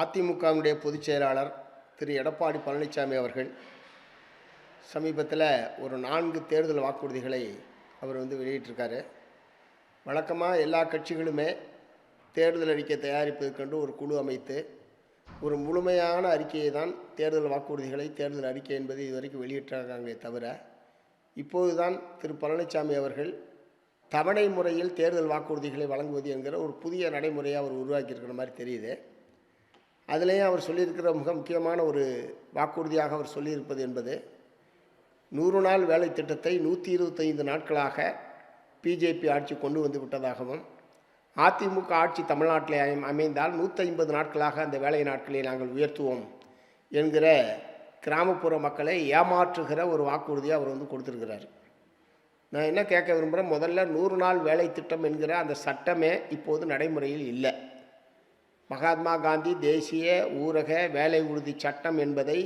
அதிமுகவினுடைய பொதுச் செயலாளர் திரு எடப்பாடி பழனிசாமி அவர்கள் சமீபத்தில் ஒரு 4 தேர்தல் வாக்குறுதிகளை அவர் வெளியிட்டிருக்காரு. வழக்கமாக எல்லா கட்சிகளுமே தேர்தல் அறிக்கை தயாரிப்பதற்கென்று ஒரு குழு அமைத்து ஒரு முழுமையான அறிக்கையை தான் தேர்தல் வாக்குறுதிகளை தேர்தல் அறிக்கை என்பது இதுவரைக்கும் வெளியிட்டிருக்காங்களே தவிர, இப்போது தான் திரு பழனிசாமி அவர்கள் தவணை முறையில் தேர்தல் வாக்குறுதிகளை வழங்குவது என்கிற ஒரு புதிய நடைமுறையை அவர் உருவாக்கியிருக்கிற மாதிரி தெரியுது. அதிலேயும் அவர் சொல்லியிருக்கிற மிக முக்கியமான ஒரு வாக்குறுதியாக அவர் சொல்லியிருப்பது என்பது 100 நாள் வேலை திட்டத்தை 125 நாட்களாக பிஜேபி ஆட்சி கொண்டு வந்து விட்டதாகவும், அதிமுக ஆட்சி தமிழ்நாட்டில் அமைந்தால் 150 நாட்களாக அந்த வேலை நாட்களை நாங்கள் உயர்த்துவோம் என்கிற கிராமப்புற மக்களை ஏமாற்றுகிற ஒரு வாக்குறுதியை அவர் கொடுத்துருக்கிறார். நான் என்ன கேட்க விரும்புகிறேன், முதல்ல 100 நாள் வேலை திட்டம் என்கிற அந்த சட்டமே இப்போது நடைமுறையில் இல்லை. மகாத்மா காந்தி தேசிய ஊரக வேலை உறுதி சட்டம் என்பதை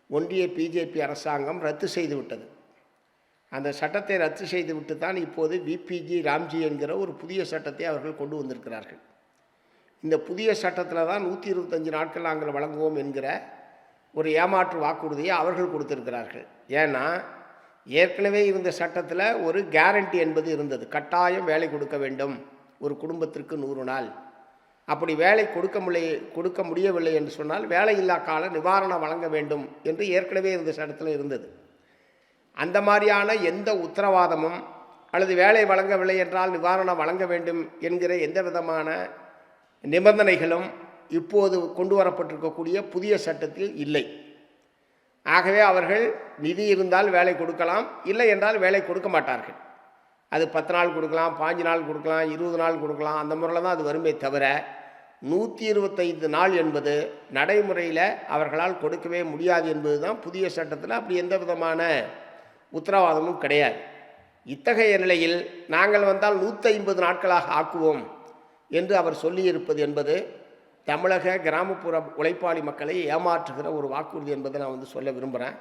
ஒன்றிய பிஜேபி அரசாங்கம் ரத்து செய்துவிட்டது. அந்த சட்டத்தை ரத்து செய்துவிட்டு தான் இப்போது விபிஜி ராம்ஜி என்கிற ஒரு புதிய சட்டத்தை அவர்கள் கொண்டு வந்திருக்கிறார்கள். இந்த புதிய சட்டத்தில் தான் 125 நாட்கள் நாங்கள் வழங்குவோம் என்கிற ஒரு ஏமாற்று வாக்குறுதியை அவர்கள் கொடுத்திருக்கிறார்கள். ஏன்னா ஏற்கனவே இருந்த சட்டத்தில் ஒரு கேரண்டி என்பது இருந்தது. கட்டாயம் வேலை கொடுக்க வேண்டும் ஒரு குடும்பத்திற்கு 100 நாள். அப்படி வேலை கொடுக்க முடியவில்லை என்று சொன்னால் வேலையில்லா கால நிவாரணம் வழங்க வேண்டும் என்று ஏற்கனவே இருந்த சட்டத்தில் இருந்தது. அந்த மாதிரியான எந்த உத்தரவாதமும் அல்லது வேலை வழங்கவில்லை என்றால் நிவாரணம் வழங்க வேண்டும் என்கிற எந்த விதமான நிபந்தனைகளும் இப்போது கொண்டு வரப்பட்டிருக்கக்கூடிய புதிய சட்டத்தில் இல்லை. ஆகவே அவர்கள் நிதி இருந்தால் வேலை கொடுக்கலாம், இல்லை என்றால் வேலை கொடுக்க மாட்டார்கள். அது 10 நாள் கொடுக்கலாம், 5 நாள் கொடுக்கலாம், 20 நாள் கொடுக்கலாம், அந்த முறையில் தான் அது வருமே தவிர 125 நாள் என்பது நடைமுறையில் அவர்களால் கொடுக்கவே முடியாது என்பது தான் புதிய சட்டத்தில். அப்படி எந்த விதமான உத்தரவாதமும் கிடையாது. இத்தகைய நிலையில் நாங்கள் வந்தால் 150 நாட்களாக ஆக்குவோம் என்று அவர் சொல்லியிருப்பது என்பது தமிழக கிராமப்புற உழைப்பாளி மக்களை ஏமாற்றுகிற ஒரு வாக்குறுதி என்பதை நான் சொல்ல விரும்புகிறேன்.